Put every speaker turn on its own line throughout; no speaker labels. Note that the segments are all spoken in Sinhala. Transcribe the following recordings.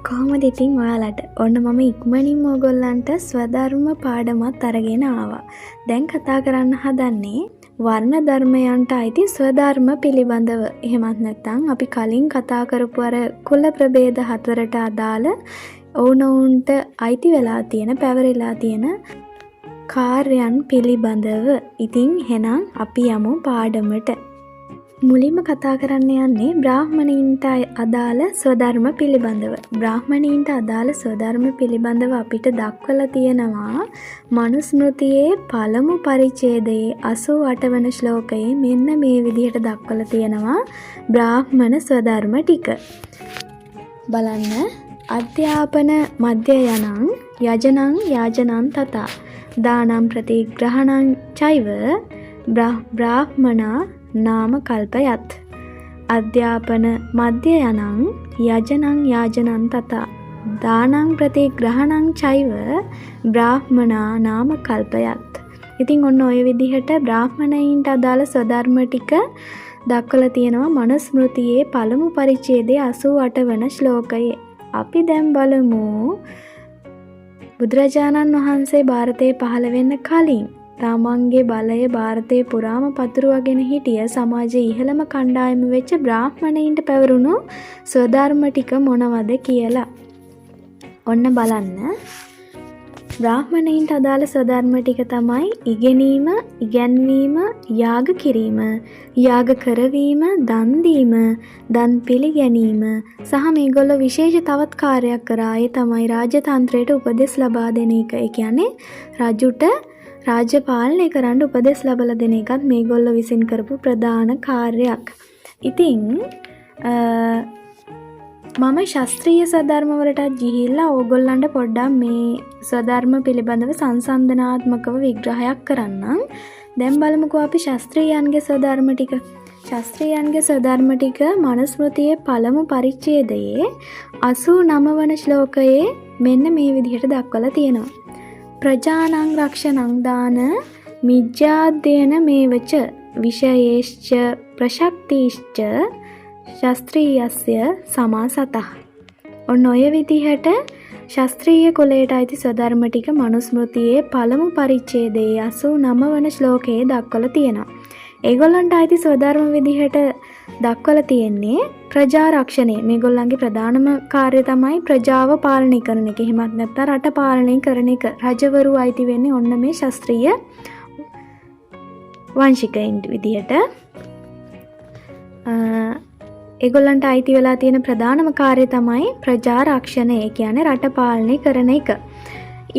කොහොමද ඉතින් ඔයාලට? ඔන්න මම ඉක්මනින්ම ඔයගොල්ලන්ට ස්වධර්ම පාඩමත් අරගෙන ආවා. දැන් කතා කරන්න හදන්නේ වර්ණ ධර්මයන්ට අයිති ස්වධර්ම පිළිබඳව. එහෙමත් නැත්නම් අපි කලින් කතා කරපු අර කුල ප්‍රභේද හතරට අදාළ ඔවුනොවුන්ට අයිති වෙලා තියෙන, පැවරිලා තියෙන කාර්යයන් පිළිබඳව. ඉතින් එහෙනම් අපි යමු පාඩමට. මුලින්ම කතා කරන්න යන්නේ බ්‍රාහ්මණීන්ට අදාළ ස්වධර්ම පිළිබඳව. බ්‍රාහ්මණීන්ට අදාළ ස්වධර්ම පිළිබඳව අපිට දක්වලා තියෙනවා මනුස්මෘතියේ පළමු පරිච්ඡේදයේ 88 වන ශ්ලෝකයේ මෙන්න මේ විදිහට දක්වලා තියෙනවා බ්‍රාහ්මණ ස්වධර්ම ටික. බලන්න. අධ්‍යාපන මධ්‍ය යනං යජනං යාජනං තථා දානං ප්‍රතිග්‍රහණං චෛව බ්‍රාහ්මනා නාම කල්පයත්. අධ්‍යාපන මධ්‍ය යනං යජනං යාජනං තථා දානං ප්‍රතිග්‍රහණං චෛව බ්‍රාහ්මනා නාම කල්පයත්. ඉතින් ඔන්න ඔය විදිහට බ්‍රාහ්මණයින්ට අදාළ ස්වධර්ම ටික දක්වලා තියෙනවා මනුස්මෘතියේ පළමු පරිච්ඡේදයේ 88 වන ශ්ලෝකයේ. අපි දැන් බලමු බුදුරජාණන් වහන්සේ ಭಾರತයේ පහළ වෙන්න කලින් තමන්ගේ බලය ಭಾರತයේ පුරාම පතුරවගෙන හිටිය සමාජයේ ඉහළම කණ්ඩායම වෙච්ච බ්‍රාහ්මණයින්ට පැවරුණු ස්වධර්ම ටික මොනවද කියලා. ඔන්න බලන්න. බ්‍රාහ්මණයින්ට අදාළ ස්වධර්ම ටික තමයි ඉගෙනීම, ඉගැන්වීම, යාග කිරීම, යාග කරවීම, දන් දීම, දන් පිළිගැනීම සහ මේගොල්ලෝ විශේෂ තවත් කාර්යයක් කරා. ඒ තමයි රාජතන්ත්‍රයට උපදෙස් ලබා දෙන එක. ඒ කියන්නේ රජුට රාජ්‍ය පාලනය කරන්න උපදෙස් ලබලා දෙන එකත් මේගොල්ලෝ විසින් කරපු ප්‍රධාන කාර්යයක්. ඉතින් මම ශාස්ත්‍රීය ස්වධර්ම වලට ගිහිල්ලා ඕගොල්ලන්ට පොඩ්ඩක් මේ ස්වධර්ම පිළිබඳව සංසන්දනාත්මකව විග්‍රහයක් කරන්නම්. දැන් බලමුකෝ අපි ශාස්ත්‍රීයයන්ගේ ස්වධර්ම ටික. ශාස්ත්‍රීයයන්ගේ ස්වධර්ම ටික මනුස්මෘතියේ පළමු පරිච්ඡේදයේ 89 වන ශ්ලෝකයේ මෙන්න මේ විදිහට දක්වලා තියෙනවා. ප්‍රජානං රක්ෂණං දාන මිජ්ජාද්දේන මේවච විෂයේශ්ච ප්‍රශක්තිශ්ච ශාස්ත්‍රීයස්ය සමාසතഃ. ඔන්න ඔය විදිහට ශාස්ත්‍රීය කුලයට අයිති ස්වධර්ම ටික මනුස්මෘතියේ පළමු පරිච්ඡේදයේ 89 වන ශ්ලෝකයේ දක්වලා තියෙනවා. ඒගොල්ලන්ට අයිති ස්වධර්ම විදිහට දක්වලා තියෙන්නේ ප්‍රජා රක්ෂණය. මේගොල්ලන්ගේ ප්‍රධානම කාර්යය තමයි ප්‍රජාව පාලනය කරන එක. එහෙමත් නැත්නම් රට පාලනය කරන එක. රජවරු අයිති වෙන්නේ ඔන්න මේ ශාස්ත්‍රීය වංශිකයින් විදිහට. ඒගොල්ලන්ට අයිති වෙලා තියෙන ප්‍රධානම කාර්යය තමයි ප්‍රජා රක්ෂණය. ඒ කියන්නේ රට පාලනය කරන එක.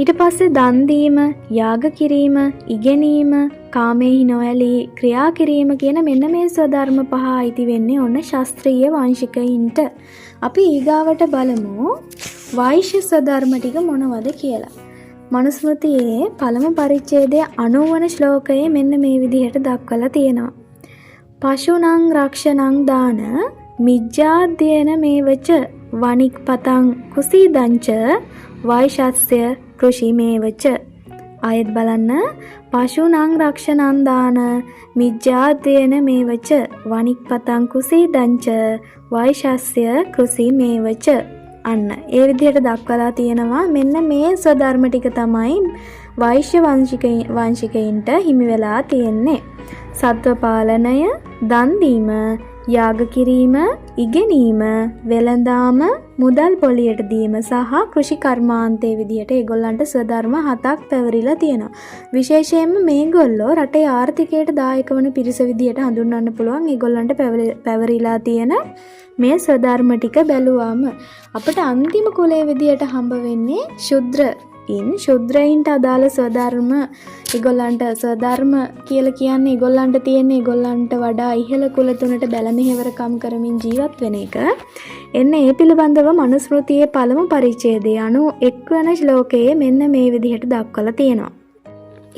ඊට පස්සේ දන් දීම, යාග කිරීම, ඉගෙනීම, කාමයේ නොඇලී ක්‍රියා කිරීම කියන මෙන්න මේ ස්වධර්ම පහ අයිති වෙන්නේ ඔන්න ශාස්ත්‍රීය වංශිකයින්ට. අපි ඊගාවට බලමු වෛශ්‍ය ස්වධර්ම ටික මොනවද කියලා. මනුස්මෘතියේ පළමු පරිච්ඡේදයේ 90 වන ශ්ලෝකයේ මෙන්න මේ විදිහට දක්වලා තියෙනවා. පශුනං රක්ෂණං දාන මිජ්ජාද්දේන මේවච වනික්පතං කුසීදංච වෛශස්ය කෘෂි මේවච. ආයෙත් බලන්න. පශුනං රක්ෂණං දාන මිජ්ජාද්දේන මේවච වනික්පතං කුසීදංච වෛශස්ය කෘෂි මේවච. අන්න ඒ විදිහට දක්වලා තියෙනවා. මෙන්න මේ ස්වධර්ම ටික තමයි වෛශ්‍ය වංශිකයින්ට හිමි වෙලා තියෙන්නේ. සත්ව පාලනය, දන් දීම, යාග කිරීම, ඉගෙනීම, වෙළඳාම, මුදල් පොලියට දීම සහ කෘෂි කර්මාන්තයේ විදිහට ඒගොල්ලන්ට ස්වධර්ම 7ක් පැවරිලා තියෙනවා. විශේෂයෙන්ම මේගොල්ලෝ රටේ ආර්ථිකයට දායක වන පිරිස විදිහට හඳුන්වන්න පුළුවන්. ඒගොල්ලන්ට පැවරිලා තියෙන මේ ස්වධර්ම ටික බැලුවාම අපිට අන්තිම කුලයේ විදිහට හම්බ වෙන්නේ ශුද්‍රයින්ට අදාළ ස්වධර්ම. ඒගොල්ලන්ට ස්වධර්ම කියලා කියන්නේ ඒගොල්ලන්ට තියෙන ඒගොල්ලන්ට වඩා ඉහළ කුල තුනට බැල මෙහෙවරකම් කරමින් ජීවත් වෙන එක. එන්න ඒ පිළිබඳව මනුස්මෘතියේ පළමු පරිච්ඡේදයේ 91 වන ශ්ලෝකයේ මෙන්න මේ විදිහට දක්වලා තියෙනවා.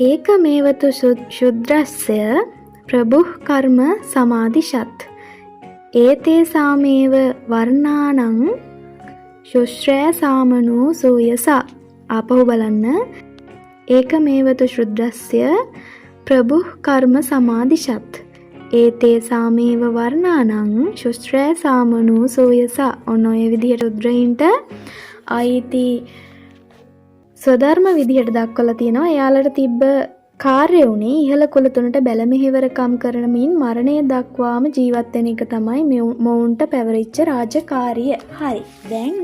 ඒක මේවතු ශුද්‍රස්ය ප්‍රබුහ් කර්ම සමාදිශත්. ඒතේ සාමේව වර්ණානං ශුශ්‍රය සාමනෝ සූයසා. ආපහු බලන්න. ඒක මේවතු ශුද්‍රස්ය ප්‍රබුහ් කර්ම සමාදිශත්. ඒතේ සාමේව වර්ණානං ශුස්ත්‍රෑ සාමනූ සෝයසා. ඔන්න ඔය විදිහට ශුද්‍රයින්ට අයිති ස්වධර්ම විදිහට දක්වලා තියෙනවා. එයාලට තිබ්බ කාර්ය උනේ ඉහළ කුල තුනට බැල මෙහෙවරකම් කරමින් මරණය දක්වාම ජීවත් වෙන එක තමයි මොවුන්ට පැවරිච්ච රාජකාරිය. හරි. දැන්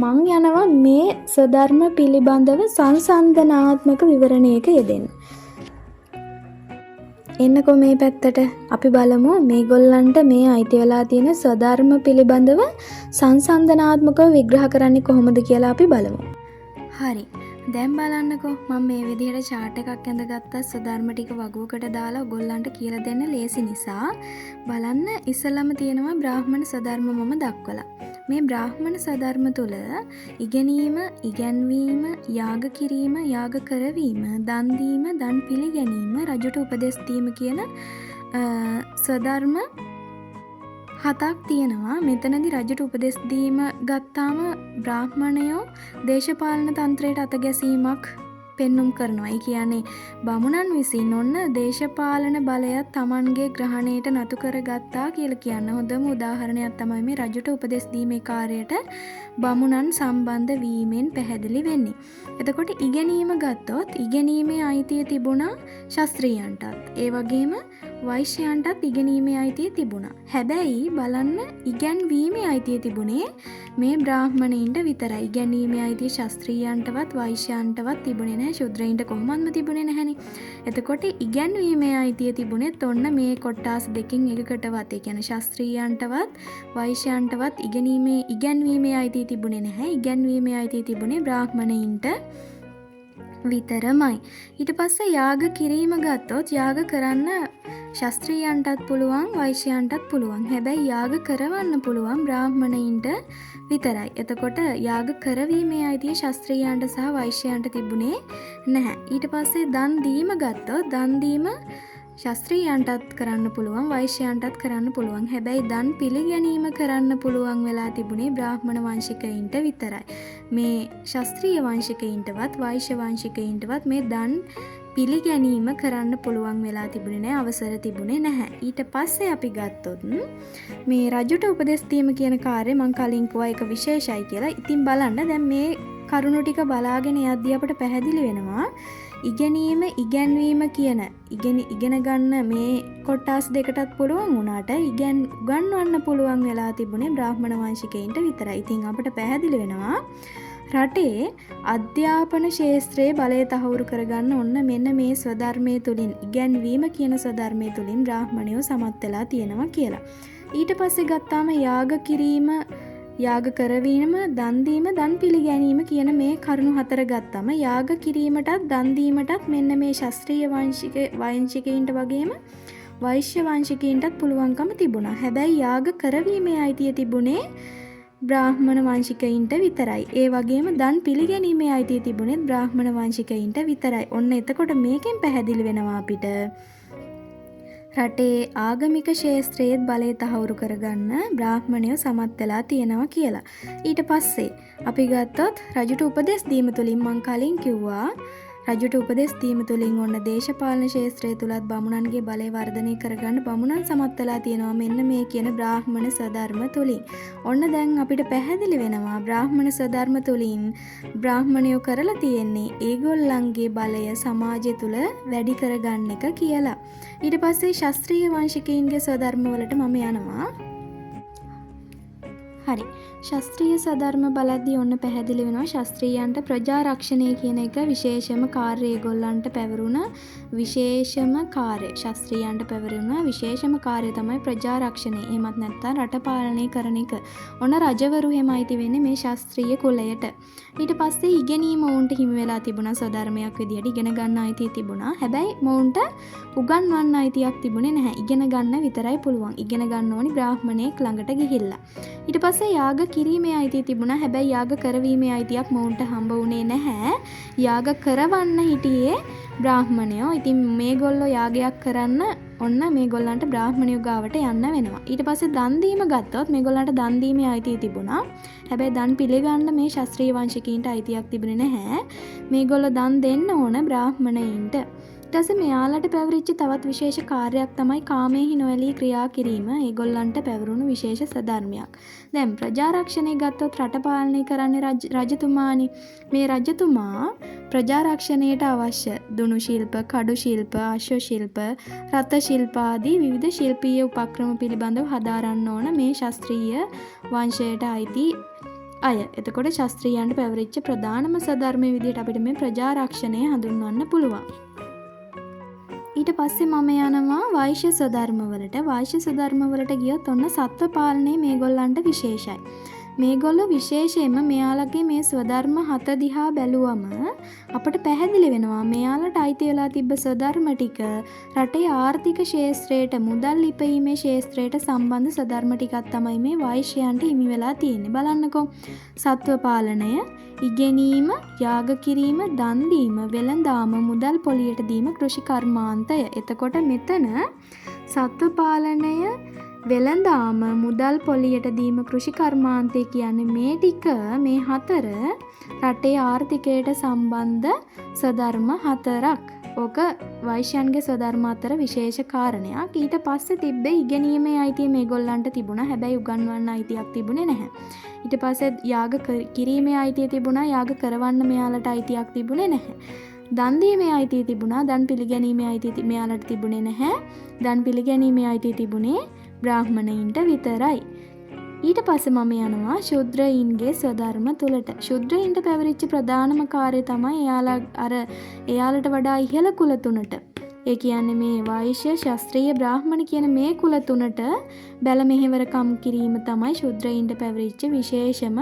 මං යනවා මේ ස්වධර්ම පිළිබඳව සංසන්දනාත්මක විවරණයක යෙදෙන්න. එන්නකෝ මේ පැත්තට අපි බලමු මේගොල්ලන්ට මේ අයිති වෙලා තියෙන ස්වධර්ම පිළිබඳව සංසන්දනාත්මකව විග්‍රහ කරන්නේ කොහොමද කියලා අපි බලමු. හරි. දැන් බලන්නකෝ මම මේ විදිහට chart එකක් ඇඳගත්තා ස්වධර්ම ටික වගුවකට දාලා ඔයගොල්ලන්ට කියලා දෙන්න ලේසි නිසා බලන්න ඉස්සලම තියෙනවා බ්‍රාහ්මණ ස්වධර්ම මම දක්වලා. මේ බ්‍රාහ්මණ ස්වධර්ම තුල ඉගෙනීම, ඉගැන්වීම, යාග කිරීම, යාග කරවීම, දන් දීම, දන් පිළිගැනීම, රජුට උපදෙස් දීම කියන ස්වධර්ම 7ක් තියෙනවා. මෙතනදී රජුට උපදෙස් දීම ගත්තාම බ්‍රාහ්මණයෝ දේශපාලන තන්ත්‍රයට අත ගැසීමක් පෙන්눔 කරනවා. ඒ කියන්නේ බමුණන් විසින් ඔන්න දේශපාලන බලයත් Tamanගේ ග්‍රහණයට නතු කරගත්තා කියලා කියන හොඳම උදාහරණයක් තමයි මේ රජුට උපදෙස් දීමේ කාර්යයට බමුණන් සම්බන්ධ වීමෙන් පැහැදිලි වෙන්නේ. එතකොට ඉගෙනීම ගත්තොත් ඉගෙනීමේ අයිතිය තිබුණා ශාස්ත්‍රීයන්ටත්. ඒ වගේම වෛශ්‍යයන්ටත් ඉගෙනීමේ අයිතිය තිබුණා. හැබැයි බලන්න ඉගැන්වීමේ අයිතිය තිබුණේ මේ බ්‍රාහ්මණයින්ට විතරයි. ඉගැන්වීමේ අයිතිය ශාස්ත්‍රීයන්ටවත් වෛශ්‍යයන්ටවත් තිබුණේ නැහැ. ශුද්‍රයින්ට කොහොමත්ම තිබුණේ නැහැනේ. එතකොට ඉගැන්වීමේ අයිතිය තිබුණෙත් ඔන්න මේ කොටස් දෙකෙන් එකකටවත්. ඒ කියන්නේ ශාස්ත්‍රීයන්ටවත් වෛශ්‍යයන්ටවත් ඉගැන්වීමේ අයිතිය තිබුණේ නැහැ. ඉගැන්වීමේ අයිතිය තිබුණේ බ්‍රාහ්මණයින්ට විතරමයි. ඊට පස්සේ යාග කිරීම ගත්තොත් යාග කරන්න ශාස්ත්‍රීයන්ටත් පුළුවන් වෛශ්‍යයන්ටත් පුළුවන්. හැබැයි යාග කරවන්න පුළුවන් බ්‍රාහ්මණයින්ට විතරයි. එතකොට යාග කරවීමේ අයිතිය ශාස්ත්‍රීයන්ට සහ වෛශ්‍යයන්ට තිබුණේ නැහැ. ඊට පස්සේ දන් දීම ගත්තොත් දන් දීම ශාස්ත්‍රීයන්ටත් කරන්න පුළුවන් වෛශ්‍යයන්ටත් කරන්න පුළුවන්. හැබැයි දන් පිළිගැනීම කරන්න පුළුවන් වෙලා තිබුණේ බ්‍රාහ්මණ වංශිකයින්ට විතරයි. මේ ශාස්ත්‍රීය වංශිකයින්ටවත් වෛශ්‍ය වංශිකයින්ටවත් මේ දන් පිළිගැනීම කරන්න පුළුවන් වෙලා තිබුණේ නැහැ. අවසර තිබුණේ නැහැ. ඊට පස්සේ අපි ගත්තොත් මේ රජුට උපදෙස් දීම කියන කාර්යය මම කලින් කිව්වා ඒක විශේෂයි කියලා. ඉතින් බලන්න දැන් මේ කරුණු ටික බලාගෙන යද්දී අපට පැහැදිලි වෙනවා ඉගෙනීම ඉගැන්වීම කියන ඉගෙන ගන්න මේ කොටස් දෙකටත් පුළුවන් වුණාට උගන්වන්න පුළුවන් වෙලා තිබුණේ බ්‍රාහ්මණ වංශිකයින්ට විතරයි. ඉතින් අපට පැහැදිලි වෙනවා රටේ අධ්‍යාපන ශාස්ත්‍රයේ බලය තහවුරු කරගන්න ඔන්න මෙන්න මේ ස්වධර්මයේ තුලින් ඉගැන්වීම කියන ස්වධර්මයේ තුලින් බ්‍රාහ්මණයෝ සමත් වෙලා තියෙනවා කියලා. ඊට පස්සේ ගත්තාම යාග කිරීම යාග කරවීම දන් දීම දන් පිළිගැනීම කියන මේ කරුණු හතර ගත්තම යාග කිරීමටත් දන් දීමටත් මෙන්න මේ ශාස්ත්‍රීය වංශිකයින්ට වගේම වෛශ්‍ය වංශිකයින්ටත් පුළුවන්කම තිබුණා. හැබැයි යාග කරවීමේ අයිතිය තිබුණේ බ්‍රාහ්මණ වංශිකයින්ට විතරයි. ඒ වගේම දන් පිළිගැනීමේ අයිතිය තිබුණේ බ්‍රාහ්මණ වංශිකයින්ට විතරයි. ඔන්න එතකොට මේකෙන් පැහැදිලි වෙනවා අපිට රටේ ආගමික ශාස්ත්‍රයේත් බලය තහවුරු කරගන්න බ්‍රාහ්මණයෝ සමත් වෙලා තියෙනවා කියලා. ඊට පස්සේ අපි ගත්තොත් රජුට උපදෙස් දීම තුලින් මං කලින් කිව්වා රජුට උපදෙස් දීම තුලින් ඔන්න දේශපාලන ශාස්ත්‍රය තුලත් බමුණන්ගේ බලය වර්ධනය කරගන්න බමුණන් සමත් වෙලා තියෙනවා මෙන්න මේ කියන බ්‍රාහ්මණ ස්වධර්ම තුලින්. ඔන්න දැන් අපිට පැහැදිලි වෙනවා බ්‍රාහ්මණ ස්වධර්ම තුලින් බ්‍රාහ්මණයෝ කරලා තියෙන්නේ ඒගොල්ලන්ගේ බලය සමාජය තුල වැඩි කරගන්න එක කියලා. ඊට පස්සේ ශාස්ත්‍රීය වංශිකයින්ගේ ස්වධර්ම වලට මම යනවා. හරි. ශාස්ත්‍රීය සධර්ම බලද්දී ඔන්න පැහැදිලි වෙනවා ශාස්ත්‍රීයන්ට ප්‍රජා රක්ෂණය කියන එක විශේෂම කාර්යය ඒගොල්ලන්ට පැවරුණ විශේෂම කාර්යය. ශාස්ත්‍රීයන්ට පැවරුණ විශේෂම කාර්යය තමයි ප්‍රජා රක්ෂණය. එහෙමත් නැත්නම් රට පාලනය කරන එක. ඔන්න රජවරු හැමයිති වෙන්නේ මේ ශාස්ත්‍රීය කුලයට. ඊට පස්සේ ඉගෙනීම වුන්ට හිමි වෙලා තිබුණා සධර්මයක් විදියට ඉගෙන ගන්න අයිතිය තිබුණා. හැබැයි මොවුන්ට උගන්වන්න අයිතියක් තිබුණේ නැහැ. ඉගෙන ගන්න විතරයි පුළුවන්. ඉගෙන ගන්න ඕනි බ්‍රාහ්මණයෙක් ළඟට ගිහිල්ලා. ඊට පස්සේ යාග කිරීමේ අයිතිය තිබුණා. හැබැයි යාග කරවීමේ අයිතියක් මොවුන්ට හම්බ වුණේ නැහැ. යාග කරවන්න හිටියේ බ්‍රාහ්මණයෝ. ඉතින් මේගොල්ලෝ යාගයක් කරන්න ඔන්න මේගොල්ලන්ට බ්‍රාහ්මණයෝ ගාවට යන්න වෙනවා. ඊට පස්සේ දන් දීම ගත්තොත් මේගොල්ලන්ට දන් දීමේ අයිතිය තිබුණා. හැබැයි දන් පිළිගන්න මේ ශාස්ත්‍රීය වංශිකයින්ට අයිතියක් තිබුණේ නැහැ. මේගොල්ලෝ දන් දෙන්න ඕන බ්‍රාහ්මණයින්ට. ඊට මෙයාලට පැවරිච්ච තවත් විශේෂ කාර්යයක් තමයි කාමයේහි නොඇලී ක්‍රියා කිරීම. ඒගොල්ලන්ට පැවරුණු විශේෂ සද්ධර්මයක්. දැන් ප්‍රජාරක්ෂණය ගත්තොත් රට පාලනය කරන්නේ රජතුමානි. මේ රජතුමා ප්‍රජාරක්ෂණයට අවශ්‍ය දුනු ශිල්ප, කඩු ශිල්ප, අශ්ව ශිල්ප, රථ ශිල්ප ආදී විවිධ ශිල්පීය උපක්‍රම පිළිබඳව හදාරන්න ඕන මේ ශාස්ත්‍රීය වංශයට අයිති අය. එතකොට ශාස්ත්‍රීයයන්ට පැවරිච්ච ප්‍රධානම සද්ධර්මයේ විදිහට අපිට මේ ප්‍රජාරක්ෂණය හඳුන්වන්න පුළුවන්. ඊට පස්සේ මම යනවා වෛශ්‍ය සද්ධර්මවලට. වෛශ්‍ය සද්ධර්මවලට ගියොත් ඔන්න සත්ව පාලනය මේගොල්ලන්ට විශේෂයි. මේගොල්ලෝ විශේෂයෙන්ම මෙයාලගේ මේ ස්වධර්ම 7 දිහා බැලුවම අපට පැහැදිලි වෙනවා මෙයාලට අයිති වෙලා තිබ්බ ස්වධර්ම ටික රටේ ආර්ථික ශාස්ත්‍රයට, මුදල් ලිපීමේ ශාස්ත්‍රයට සම්බන්ධ ස්වධර්ම ටිකක් තමයි මේ වෛශ්‍යයන්ට හිමි වෙලා තියෙන්නේ. බලන්නකෝ. සත්ව පාලනය, ඉගෙනීම, යාග කිරීම, දන් දීම, වෙළඳාම, මුදල් පොලියට දීම, කෘෂි කර්මාන්තය. එතකොට මෙතන සත්ව පාලනය, වෙළඳාම, මුදල් පොලියට දීම, කෘෂි කර්මාන්තය කියන්නේ මේ ටික, මේ 4 රටේ ආර්ථිකයට සම්බන්ධ ස්වධර්ම 4ක්. ඕක වෛශ්‍යයන්ගේ ස්වධර්ම අතර විශේෂ කාරණයක්. ඊට පස්සේ තිබ්බේ ඉගෙනීමේ අයිතිය මේගොල්ලන්ට තිබුණා. හැබැයි උගන්වන්න අයිතියක් තිබුණේ නැහැ. ඊට පස්සේ යාග කිරීමේ අයිතිය තිබුණා. යාග කරවන්න මෙයාලට අයිතියක් තිබුණේ නැහැ. දන් දීමේ අයිතිය තිබුණා. දන් පිළිගැනීමේ අයිතිය මෙයාලට තිබුණේ නැහැ. දන් පිළිගැනීමේ අයිතිය තිබුණේ බ්‍රාහ්මණයින්ට විතරයි. ඊට පස්සේ මම යනවා ශුද්‍රයින්ගේ ස්වධර්ම තුලට. ශුද්‍රයින්ට පැවරිච්ච ප්‍රධානම කාර්යය තමයි එයාලට වඩා ඉහළ කුල තුනට. ඒ කියන්නේ මේ වෛශ්‍ය, ශාස්ත්‍රීය, බ්‍රාහ්මණ කියන මේ කුල තුනට බැල මෙහෙවරකම් කිරීම තමයි ශුද්‍රයින්ට පැවරිච්ච විශේෂම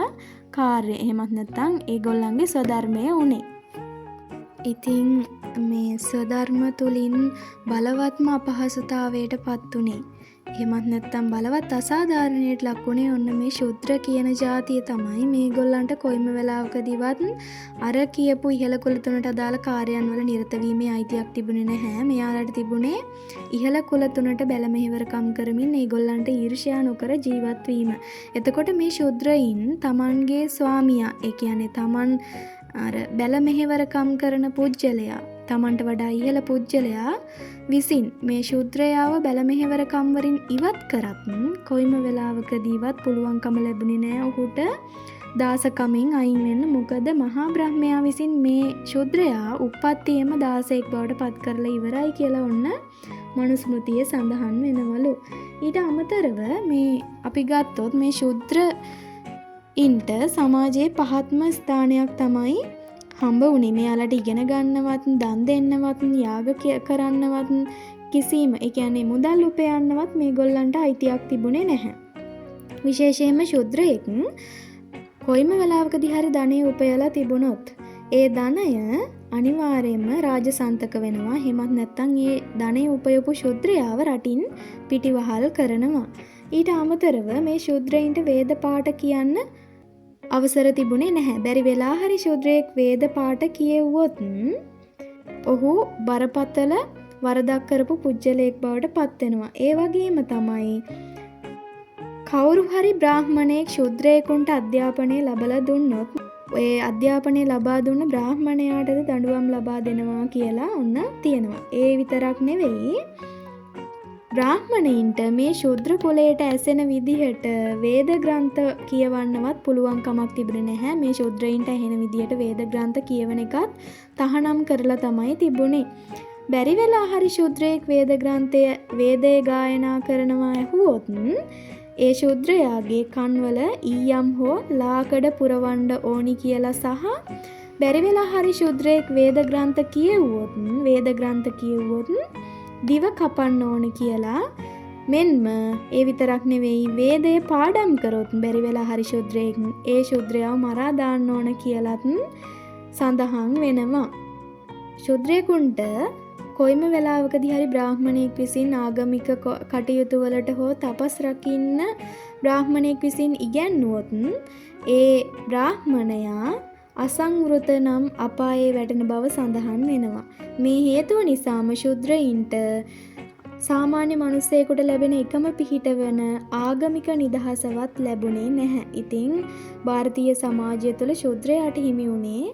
කාර්යය. එහෙමත් නැත්නම් ඒගොල්ලන්ගේ ස්වධර්මය උනේ. ඉතින් මේ ස්වධර්ම තුලින් බලවත්ම අපහසුතාවයට පත් උනේ. එහෙමත් නැත්නම් බලවත් අසාධාරණයට ලක්ුණේ ඔන්න මේ ශුද්‍ර කියන ජාතිය තමයි. මේගොල්ලන්ට කොයිම වෙලාවකදීවත් අර කියපු ඉහළ කුල තුනට අදාළ කාර්යයන් වල නිරත වීමේ අයිතියක් තිබුණේ නැහැ. මෙයාලට තිබුණේ ඉහළ කුල තුනට බැල මෙහෙවරකම් කරමින් ඒගොල්ලන්ට ඊර්ෂ්‍යා නොකර ජීවත් වීම. එතකොට මේ ශුද්‍රයින් තමන්ගේ ස්වාමියා, ඒ කියන්නේ තමන් බැල මෙහෙවරකම් කරන පුජ්‍යලයා, තමන්ට වඩා ඉහළ පුජ්‍යලයා විසින් මේ ශුද්‍රයාව බැල මෙහෙවරකම් වලින් ඉවත් කරත් කොයිම වෙලාවකදීවත් පුළුවන්කම ලැබුණේ නැහැ ඔහුට දාසකමින් අයින් වෙන්න. මොකද මහා බ්‍රහ්මයා විසින් මේ ශුද්‍රයා උප්පත්තියේම දාසයෙක් බවට පත් කරලා ඉවරයි කියලා ඔන්න මනුස්මෘතියේ සඳහන් වෙනවලු. ඊට අමතරව මේ අපි ගත්තොත් මේ ශුද්‍රයින්ට සමාජයේ පහත්ම ස්ථානයක් තමයි හම්බ වුණේ. මෙයාලට ඉගෙන ගන්නවත්, දන් දෙන්නවත්, යාග කරන්නවත්, කිසිම, ඒ කියන්නේ මුදල් උපයන්නවත් මේගොල්ලන්ට අයිතියක් තිබුණේ නැහැ. විශේෂයෙන්ම ශුද්‍රයෙක් කොයිම වෙලාවකදී හරි ධනෙ උපයලා තිබුණොත් ඒ ධනය අනිවාර්යයෙන්ම රාජසන්තක වෙනවා. එහෙමත් නැත්නම් ඒ ධනෙ උපයපු ශුද්‍රයාව රටින් පිටිවහල් කරනවා. ඊට අමතරව මේ ශුද්‍රයින්ට වේද පාඨ කියන්න අවසර තිබුණේ නැහැ. බැරි වෙලා හරි ශුද්‍රයෙක් වේද පාඨ කියෙව්වොත් ඔහු බරපතල වරදක් කරපු පුජ්‍යලයෙක් බවට පත් වෙනවා. ඒ වගේම තමයි කවුරු හරි බ්‍රාහ්මණයෙක් ශුද්‍රයෙකුන්ට අධ්‍යාපනය ලැබලා දුන්නොත් ඒ අධ්‍යාපනය ලබා දුන්න බ්‍රාහ්මණයාටද දඬුවම් ලබා දෙනවා කියලා ඔන්න තියෙනවා. ඒ විතරක් නෙවෙයි, බ්‍රාහ්මණයින්ට මේ ශුද්‍ර කුලයට ඇසෙන විදිහට වේද ග්‍රන්ථ කියවන්නවත් පුළුවන් කමක් තිබුණේ නැහැ. මේ ශුද්‍රයින්ට ඇහෙන විදිහට වේද ග්‍රන්ථ කියවන එකත් තහනම් කරලා තමයි තිබුණේ. බැරි වෙලා හරි ශුද්‍රයෙක් වේද ග්‍රන්ථය වේදේ ගායනා කරනවා ඇහුවොත් ඒ ශුද්‍රයාගේ කන්වල ඊයම් හෝ ලාකඩ පුරවන්න ඕනි කියලා සහ බැරි වෙලා හරි ශුද්‍රයෙක් වේද ග්‍රන්ථ කියවුවොත් දිව කපන්න ඕන කියලා, මෙන්ම ඒ විතරක් නෙවෙයි වේදය පාඩම් කරොත් බැරි වෙලා හරි ශුද්‍රයෙක් ඒ ශුද්‍රයාව මරා දාන්න ඕන කියලාත් සඳහන් වෙනවා. ශුද්‍රයෙකුන්ට කොයිම වෙලාවකදී හරි බ්‍රාහ්මණයෙක් විසින් ආගමික කටයුතු වලට හෝ තපස් රකින්න බ්‍රාහ්මණයෙක් විසින් ඉගැන්නුවොත් ඒ බ්‍රාහ්මණයා අසංවෘත නම් අපායේ වැටෙන බව සඳහන් වෙනවා. මේ හේතුව නිසාම ශුද්‍රයින්ට සාමාන්‍ය මිනිසෙකුට ලැබෙන එකම පිහිට වන ආගමික නිදහසවත් ලැබුණේ නැහැ. ඉතින් ಭಾರತೀಯ සමාජය තුළ ශුද්‍රයාට හිමි වුණේ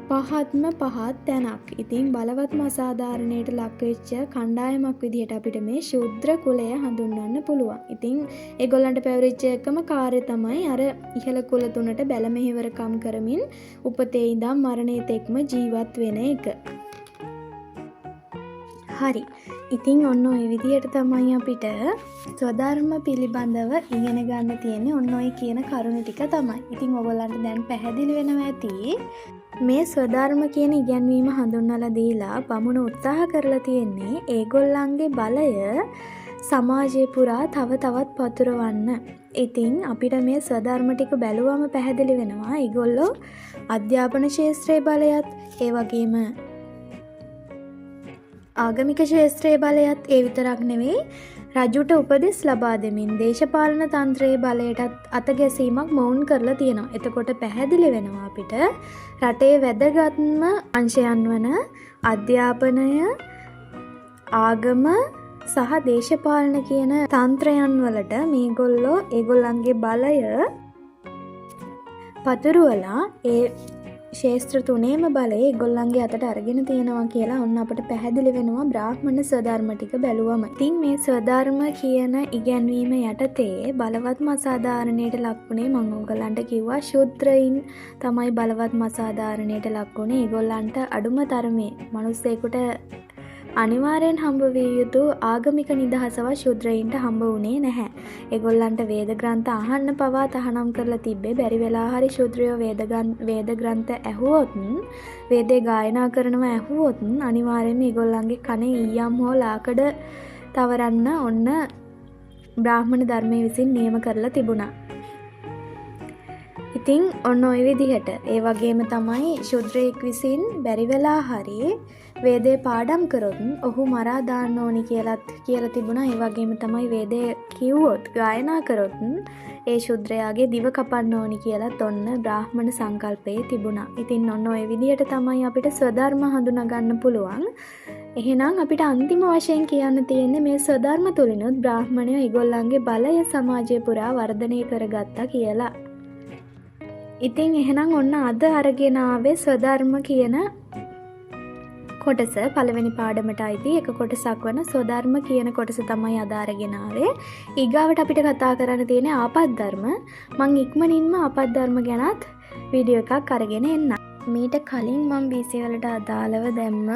පහත්ම පහත් තැනක්. ඉතින් බලවත්ම අසාධාරණයට ලක්වෙච්ච කණ්ඩායමක් විදිහට අපිට මේ ශූද්‍ර කුලය හඳුන්වන්න පුළුවන්. ඉතින් ඒගොල්ලන්ට පැවරිච්ච එකම කාර්යය තමයි අර ඉහළ කුල තුනට බැල මෙහෙවරකම් කරමින් උපතේ ඉඳන් මරණය තෙක්ම ජීවත් වෙන එක. හරි. ඉතින් ඔන්න ඔය විදිහට තමයි අපිට ස්වධර්ම පිළිබඳව ඉගෙන ගන්න තියෙන්නේ. ඔන්න ඔය කියන කරුණු ටික තමයි. ඉතින් ඔයගොල්ලන්ට දැන් පැහැදිලි වෙනවා ඇති මේ ස්වධර්ම කියන ඉගැන්වීම හඳුන්වලා දීලා බමුණු උත්සාහ කරලා තියෙන්නේ ඒගොල්ලන්ගේ බලය සමාජය පුරා තව තවත් පතුරවන්න. ඉතින් අපිට මේ ස්වධර්ම ටික බැලුවම පැහැදිලි වෙනවා ඒගොල්ලෝ අධ්‍යාපන ශාස්ත්‍රයේ බලයත් ඒ වගේම ආගමික ශාස්ත්‍රයේ බලයත් ඒ විතරක් නෙවෙයි රජුට උපදෙස් ලබා දෙමින් දේශපාලන තන්ත්‍රයේ බලයටත් අතගැසීමක් මොවුන් කරලා තියෙනවා. එතකොට පැහැදිලි වෙනවා අපිට රටේ වැදගත්ම අංශයන් වන අධ්‍යාපනය, ආගම සහ දේශපාලන කියන තන්ත්‍රයන් වලට මේගොල්ලෝ ඒගොල්ලන්ගේ බලය පතුරවලා ඒ ශාස්ත්‍ර තුනේම බලය ඒගොල්ලන්ගේ අතට අරගෙන තියෙනවා කියලා ඔන්න අපට පැහැදිලි වෙනවා බ්‍රාහ්මණ ස්වධර්ම ටික බැලුවම. ඉතින් මේ ස්වධර්ම කියන ඉගැන්වීම යටතේ බලවත්ම අසාධාරණයට ලක්ුණේ මම ඔයගලන්ට කිව්වා ශූද්‍රයින් තමයි බලවත්ම අසාධාරණයට ලක්ුණේ. ඒගොල්ලන්ට අඩුම තරමේ මිනිස්සෙකුට අනිවාර්යෙන් හම්බ විය යුතු ආගමික නිදහසව ශූද්‍රයින්ට හම්බ වුණේ නැහැ. ඒගොල්ලන්ට වේද ග්‍රන්ථ අහන්න පවා තහනම් කරලා තිබ්බේ. බැරි වෙලා හරි ශූද්‍රයෝ වේද ග්‍රන්ථ ඇහුවොත්, වේදේ ගායනා කරනවා ඇහුවොත් අනිවාර්යෙන්ම ඒගොල්ලන්ගේ කනේ ඊයම් හෝ ලාකඩ තවරන්න ඔන්න බ්‍රාහ්මණ ධර්මයේ විසින් නියම කරලා තිබුණා. ඉතින් ඔන්න ඔය විදිහට ඒ වගේම තමයි ශූද්‍රයෙක් විසින් බැරි වෙලා හරි වේදේ පාඩම් කරොත් ඔහු මරා දාන්න ඕනි කියලා තිබුණා. ඒ වගේම තමයි වේදේ කිව්වොත් ගායනා කරොත් ඒ ශූද්‍රයාගේ දිව කපන්න ඕනි කියලාත් ඔන්න බ්‍රාහ්මණ සංකල්පයේ තිබුණා. ඉතින් ඔන්න ඔය විදිහට තමයි අපිට ස්වධර්ම හඳුනා ගන්න පුළුවන්. එහෙනම් අපිට අන්තිම වශයෙන් කියන්න තියෙන්නේ මේ ස්වධර්ම තුලිනුත් බ්‍රාහ්මණයෝ ඒගොල්ලන්ගේ බලය සමාජය පුරා වර්ධනය කරගත්තා කියලා. ඉතින් එහෙනම් ඔන්න අද අරගෙන ආවේ ස්වධර්ම කියන කොටස පළවෙනි පාඩමට අයිති එක කොටසක් වන ස්වධර්ම කියන කොටස තමයි අද අරගෙන ආවේ. ඊගාවට අපිට කතා කරන්න තියෙන්නේ ආපත්ධර්ම. මං ඉක්මනින්ම ආපත්ධර්ම ගැනත් වීඩියෝ එකක් අරගෙන එන්න. මීට කලින් මම BC වලට අදාළව දැම්ම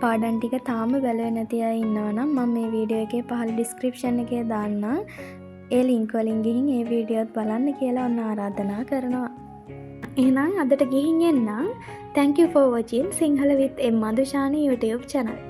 පාඩම් ටික තාම බැලුවේ නැති අය ඉන්නවනම් මම මේ වීඩියෝ එකේ පහළ ඩිස්ක්‍රිප්ෂන් එකේ දාන්නම්. ඒ ලින්ක් වලින් ගිහින් ඒ වීඩියෝත් බලන්න කියලා ඔන්න ආරාධනා කරනවා. එහෙනම් අදට ගිහින් එන්නම්. Thank you for watching Sinhala with M. Madhushani YouTube channel.